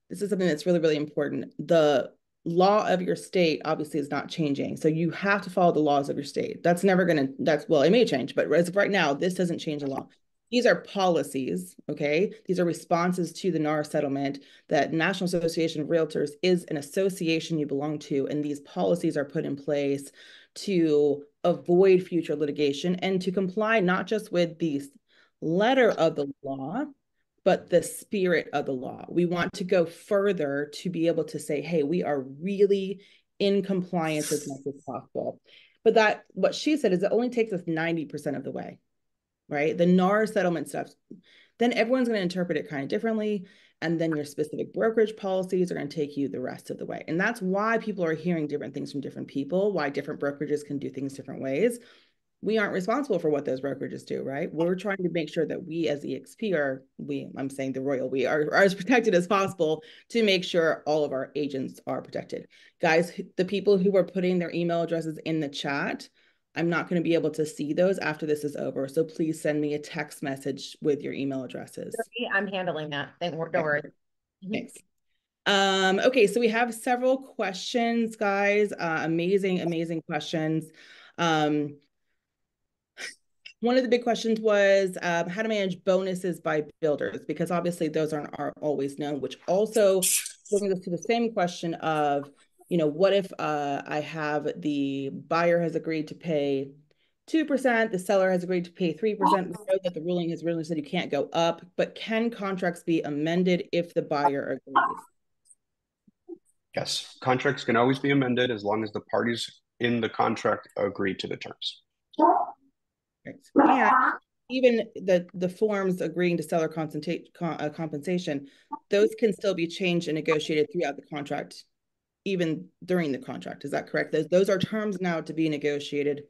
this is something that's really, really important. The law of your state obviously is not changing, so you have to follow the laws of your state. That's never gonna, well, it may change, but as of right now, this doesn't change the law. These are policies, okay? These are responses to the NAR settlement. That National Association of Realtors is an association you belong to, and these policies are put in place to avoid future litigation and to comply not just with the letter of the law, but the spirit of the law. We want to go further to be able to say, hey, we are really in compliance as much as possible. But that, what she said is it only takes us 90% of the way, right? The NAR settlement stuff, then everyone's going to interpret it kind of differently. And then your specific brokerage policies are going to take you the rest of the way. And that's why people are hearing different things from different people, why different brokerages can do things different ways. We aren't responsible for what those brokerages do, right? We're trying to make sure that we as eXp are, I'm saying the royal we are as protected as possible to make sure all of our agents are protected. Guys, the people who are putting their email addresses in the chat, I'm not going to be able to see those after this is over. So please send me a text message with your email addresses. I'm handling that. Don't worry. Thanks. Okay, so we have several questions, guys. Amazing questions. One of the big questions was how to manage bonuses by builders, because obviously those aren't always known, which also brings us to the same question of, what if I have the buyer has agreed to pay 2%, the seller has agreed to pay 3%. We know that the ruling has really said you can't go up, but can contracts be amended if the buyer agrees? Yes, contracts can always be amended as long as the parties in the contract agree to the terms. Right. And even the forms agreeing to seller compensation, those can still be changed and negotiated throughout the contract, even during the contract. Is that correct? Those are terms now to be negotiated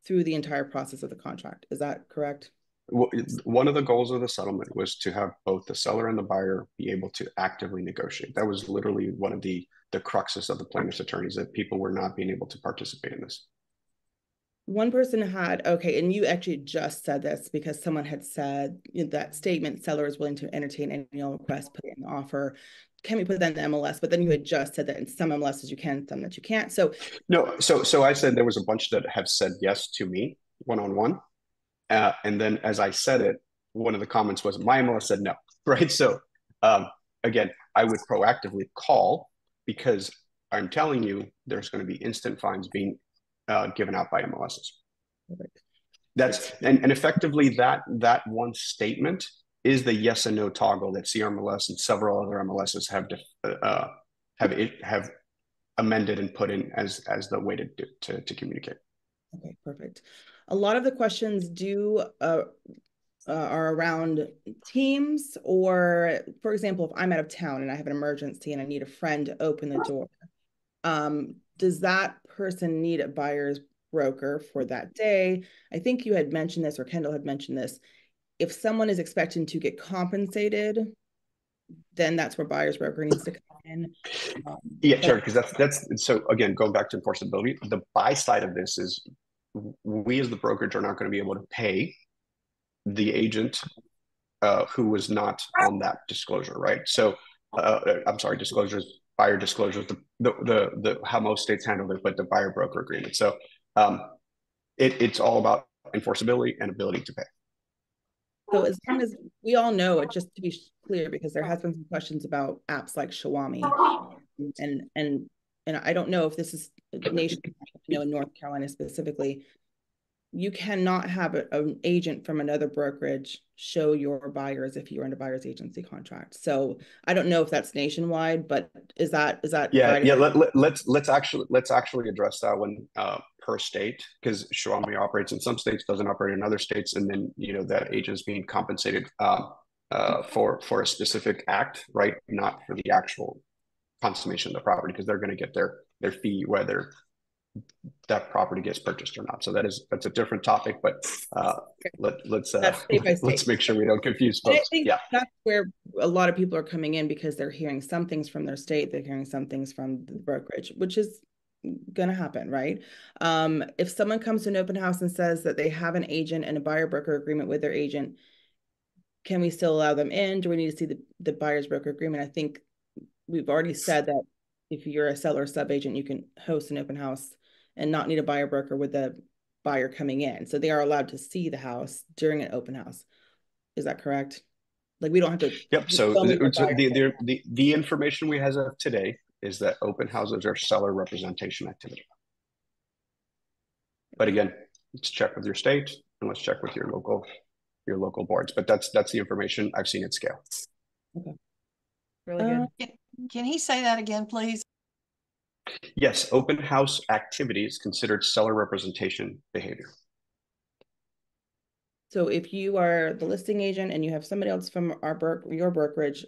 through the entire process of the contract. Is that correct? Well, one of the goals of the settlement was to have both the seller and the buyer be able to actively negotiate. That was literally one of the cruxes of the plaintiff's attorneys, that people were not being able to participate in this. One person had, okay, and you actually just said this because someone had said that statement, seller is willing to entertain any request, put in an offer. Can we put that in the MLS? But then you had just said that in some MLSs you can, some that you can't. So no, so I said there was a bunch that have said yes to me one-on-one. And then as I said it, one of the comments was my MLS said no, right? So again, I would proactively call, because I'm telling you there's going to be instant fines being given out by MLSs. Perfect. That's and effectively that one statement is the yes and no toggle that CRMLS and several other MLSs have amended and put in as the way to communicate. Okay, perfect. A lot of the questions are around teams, or for example, if I'm out of town and I have an emergency and I need a friend to open the door, does that person need a buyer's broker for that day? I think you had mentioned this, or Kendall had mentioned this. If someone is expecting to get compensated, then that's where buyer's broker needs to come in. Yeah, sure, because that's so again, going back to enforceability, the buy side of this is we as the brokerage are not going to be able to pay the agent who was not on that disclosure, right? So I'm sorry, disclosures, buyer disclosures, the how most states handle it, but the buyer broker agreement. So it's all about enforceability and ability to pay. So as long as we all know it, just to be clear, because there has been some questions about apps like Shawami, and I don't know if this is nationwide, in North Carolina specifically, you cannot have an agent from another brokerage show your buyers if you're in a buyer's agency contract. So I don't know if that's nationwide, but is that yeah right? Yeah, let's actually address that one per state, because Shawami operates in some states, doesn't operate in other states, and then that agent's being compensated for a specific act, right? Not for the actual consummation of the property, because they're going to get their fee whether that property gets purchased or not. So that's a different topic, but let's make sure we don't confuse folks. I think that's where a lot of people are coming in, because they're hearing some things from their state, they're hearing some things from the brokerage, which is going to happen, right? If someone comes to an open house and says that they have an agent and a buyer broker agreement with their agent, can we still allow them in? Do we need to see the buyer's broker agreement? I think we've already said that if you're a seller sub agent, you can host an open house and not need a buyer broker with the buyer coming in. So they are allowed to see the house during an open house. Is that correct? Like we don't have to. Yep. So the information we have of today is that open houses are seller representation activity. But again, let's check with your state and let's check with your local boards. But that's the information I've seen at scale. Okay. Really good. Can he say that again, please? Yes, open house activity is considered seller representation behavior. So if you are the listing agent and you have somebody else from your brokerage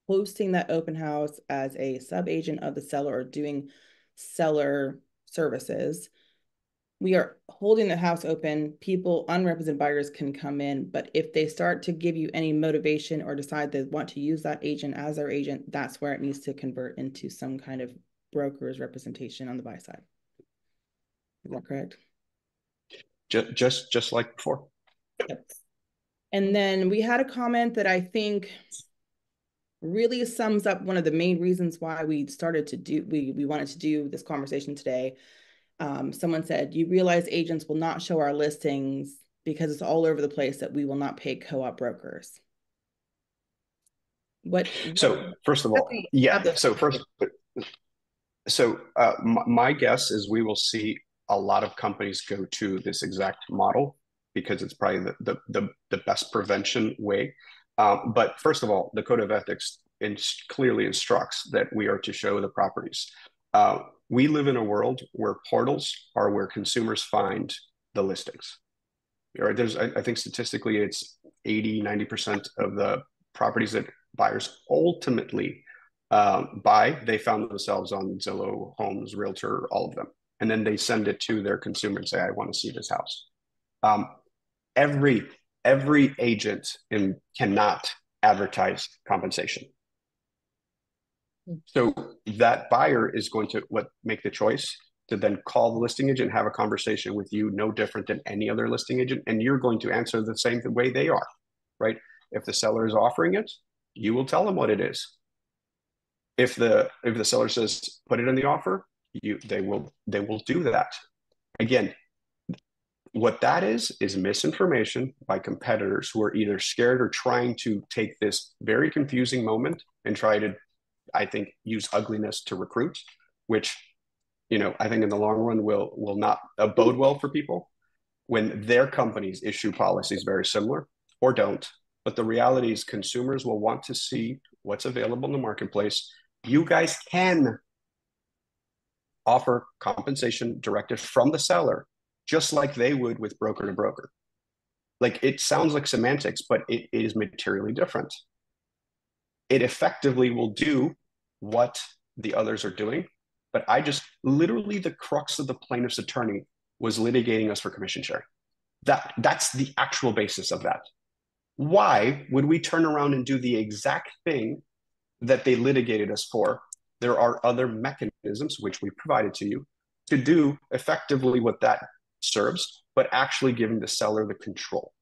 hosting that open house as a sub agent of the seller or doing seller services, we are holding the house open. People, unrepresented buyers can come in, but if they start to give you any motivation or decide they want to use that agent as their agent, that's where it needs to convert into some kind of broker's representation on the buy side. Is that correct? Just like before. Yep. And then we had a comment that I think really sums up one of the main reasons why we started to do, we wanted to do this conversation today. Someone said, you realize agents will not show our listings because it's all over the place that we will not pay co-op brokers. So first of all, yeah. So my guess is we will see a lot of companies go to this exact model because it's probably the best prevention way. But first of all, the code of ethics clearly instructs that we are to show the properties. We live in a world where portals are where consumers find the listings. Right? I think statistically it's 80-90% of the properties that buyers ultimately buy, they found themselves on Zillow, Homes, Realtor, all of them. And then they send it to their consumer and say, I want to see this house. Every agent cannot advertise compensation. So that buyer is going to make the choice to then call the listing agent, have a conversation with you, no different than any other listing agent, and you're going to answer the same way they are, right? If the seller is offering it, you will tell them what it is. If the seller says put it in the offer, they will do that. Again, what that is misinformation by competitors who are either scared or trying to take this very confusing moment and try to, I think, use ugliness to recruit, which, I think in the long run will not bode well for people when their companies issue policies very similar or don't. But the reality is consumers will want to see what's available in the marketplace. You guys can offer compensation directed from the seller, just like they would with broker to broker. Like, it sounds like semantics, but it is materially different. It effectively will do what the others are doing, but literally the crux of the plaintiff's attorney was litigating us for commission sharing. That's the actual basis of that. Why would we turn around and do the exact thing that they litigated us for? There are other mechanisms, which we provided to you, to do effectively what that serves, but actually giving the seller the control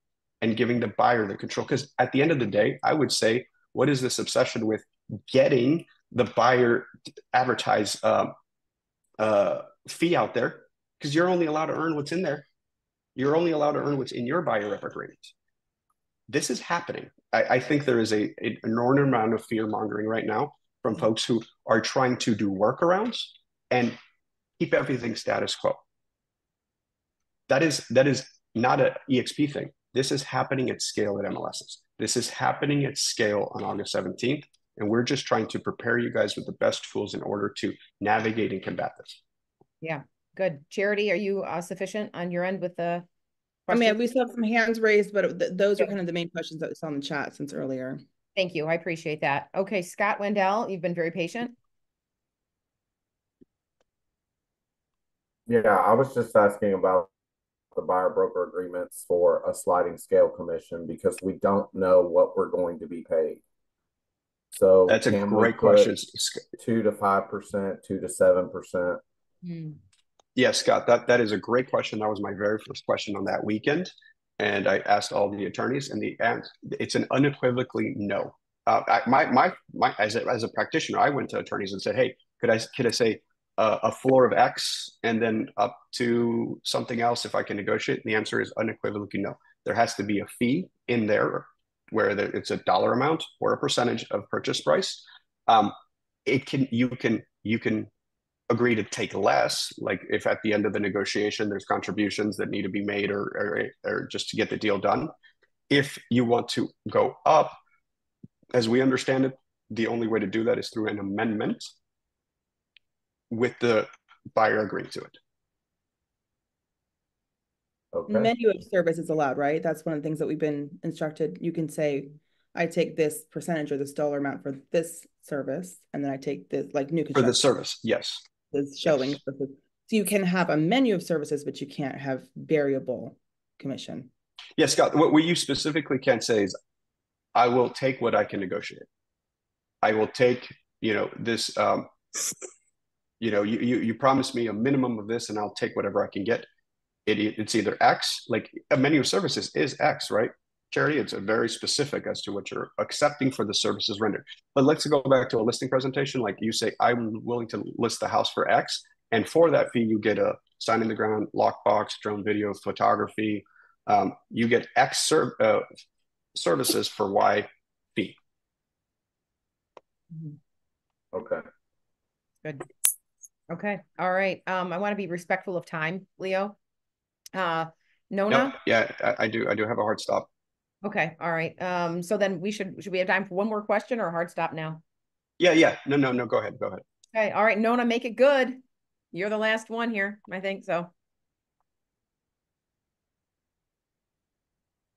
and giving the buyer the control. Because at the end of the day, I would say, what is this obsession with getting the buyer to advertise fee out there? Because you're only allowed to earn what's in there. You're only allowed to earn what's in your buyer rep agreement. This is happening. I think there is an enormous amount of fear mongering right now from folks who are trying to do workarounds and keep everything status quo. That is not an eXp thing. This is happening at scale at MLSs. This is happening at scale on August 17th. And we're just trying to prepare you guys with the best tools in order to navigate and combat this. Yeah, good. Charity, are you sufficient on your end with the questions? I mean, we still have some hands raised, but those are kind of the main questions that we saw in the chat since earlier. Thank you. I appreciate that. Okay, Scott Wendell, you've been very patient. Yeah, I was just asking about the buyer broker agreements for a sliding scale commission because we don't know what we're going to be paid. So that's a great question. 2 to 5%, 2 to 7%. Yeah, Scott, that is a great question. That was my very first question on that weekend, and I asked all the attorneys, and it's an unequivocally no. As a practitioner, I went to attorneys and said, "Hey, could I say a floor of X and then up to something else if I can negotiate?" And the answer is unequivocally no. There has to be a fee in there where it's a dollar amount or a percentage of purchase price. You can agree to take less, like if at the end of the negotiation there's contributions that need to be made or just to get the deal done. If you want to go up, as we understand it, the only way to do that is through an amendment with the buyer agreeing to it. Okay. Menu of service is allowed, right? That's one of the things that we've been instructed. You can say, I take this percentage or this dollar amount for this service, and then I take this, like, new construction. For the service, yes. Is showing. Yes. So you can have a menu of services, but you can't have variable commission. Yes, Scott, what you specifically can say is, I will take what I can negotiate. I will take, this, you promised me a minimum of this, and I'll take whatever I can get. It's either X, like a menu of services is X, right? Charity, it's a very specific as to what you're accepting for the services rendered. But let's go back to a listing presentation. Like you say, I'm willing to list the house for X. And for that fee, you get a sign in the ground, lockbox, drone video, photography. You get X services for Y fee. Okay. Good. Okay. All right. I want to be respectful of time, Leo. Nona? No, yeah, I do have a hard stop. Okay. All right. So then should we have time for one more question or a hard stop now? Yeah. No, go ahead. Okay. All right. Nona, make it good. You're the last one here. I think so.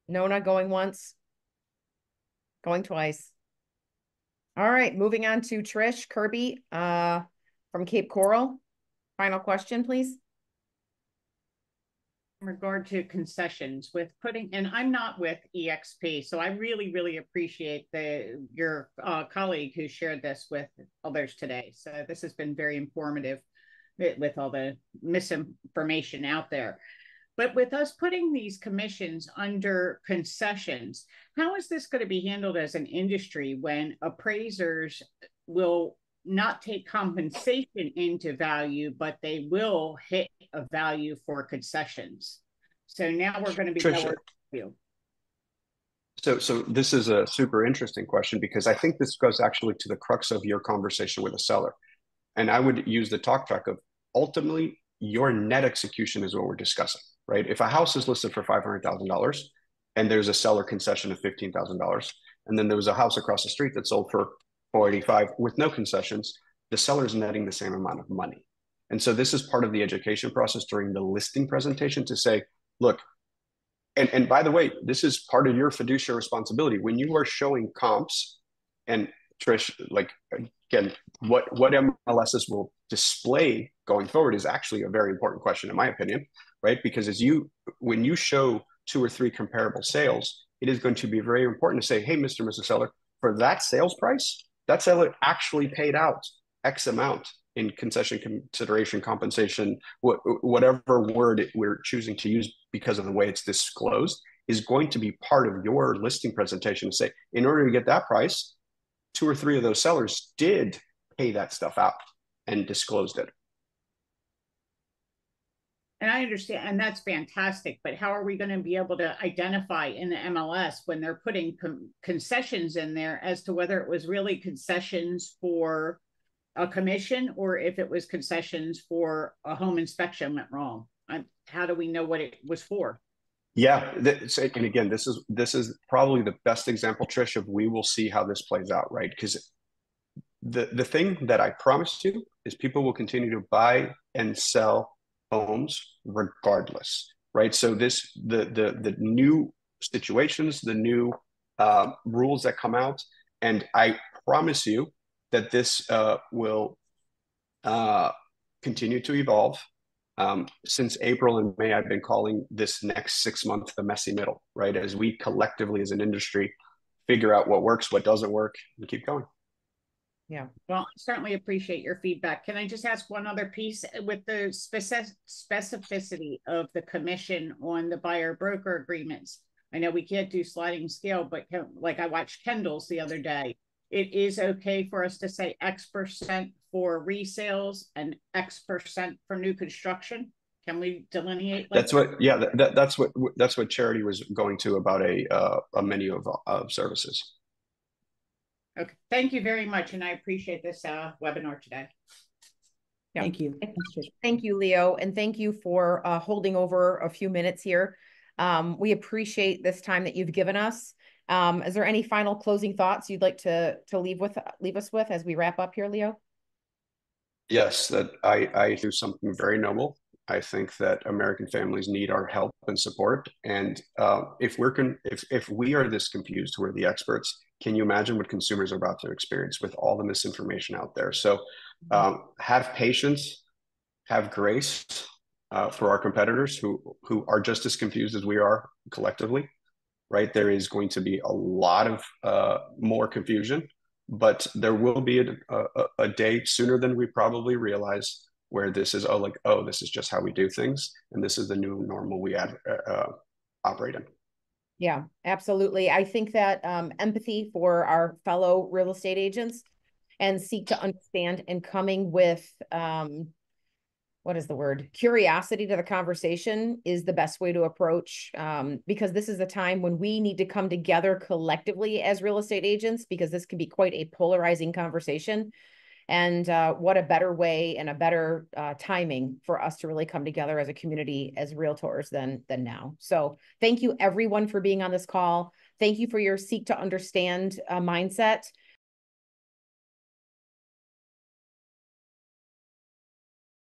Nona going once, going twice. All right. Moving on to Trish Kirby, from Cape Coral. Final question, please. In regard to concessions with and I'm not with eXp, so I really appreciate your colleague who shared this with others today. So this has been very informative with all the misinformation out there. But with us putting these commissions under concessions, how is this going to be handled as an industry when appraisers will not take compensation into value, but they will hit a value for concessions? So now we're going to be lower value. So this is a super interesting question, because I think this goes actually to the crux of your conversation with a seller. And I would use the talk track of ultimately your net execution is what we're discussing, right? If a house is listed for $500,000 and there's a seller concession of $15,000, and then there was a house across the street that sold for $485,000 with no concessions, the seller is netting the same amount of money. And so this is part of the education process during the listing presentation to say, look, and by the way, this is part of your fiduciary responsibility. When you are showing comps, and Trish, like, again, what MLSs will display going forward is actually a very important question, in my opinion, right? Because when you show 2 or 3 comparable sales, it is going to be very important to say, hey, Mr. and Mrs. Seller, for that sales price, that seller actually paid out X amount in concession, consideration, compensation, whatever word we're choosing to use because of the way it's disclosed, is going to be part of your listing presentation to say, in order to get that price, 2 or 3 of those sellers did pay that stuff out and disclosed it. And I understand, and that's fantastic, but how are we going to be able to identify in the MLS when they're putting concessions in there as to whether it was really concessions for a commission or if it was concessions for a home inspection went wrong? How do we know what it was for? Yeah, and again, this is probably the best example, Trish, of we will see how this plays out, right? Because the thing that I promise you is people will continue to buy and sell homes regardless, right? So the new situations, the new rules that come out, and I promise you that this will continue to evolve. Since April and May, I've been calling this next 6 months the messy middle, right? As we collectively as an industry figure out what works, what doesn't work, and keep going. Yeah, well, certainly appreciate your feedback. Can I just ask one other piece with the specificity of the commission on the buyer broker agreements? I know we can't do sliding scale, but like I watched Kendall's the other day. It is okay for us to say X% for resales and X% for new construction. Can we delineate? That's what Charity was going to about a menu of services. Okay, thank you very much, and I appreciate this webinar today. Yeah. Thank you. Thank you, Leo, and thank you for holding over a few minutes here. We appreciate this time that you've given us. Is there any final closing thoughts you'd like to leave us with as we wrap up here, Leo? Yes, that I do something very noble. I think that American families need our help and support. And if we are this confused, who are the experts, can you imagine what consumers are about to experience with all the misinformation out there? So have patience, have grace for our competitors who are just as confused as we are collectively, right? There is going to be a lot of more confusion, but there will be a day sooner than we probably realize where this is, this is just how we do things. And this is the new normal we operate in. Yeah, absolutely. I think that empathy for our fellow real estate agents and seek to understand and coming with, what is the word? Curiosity to the conversation is the best way to approach, because this is a time when we need to come together collectively as real estate agents, because this can be quite a polarizing conversation. And what a better way and a better timing for us to really come together as a community, as realtors than now. So thank you everyone for being on this call. Thank you for your seek to understand mindset.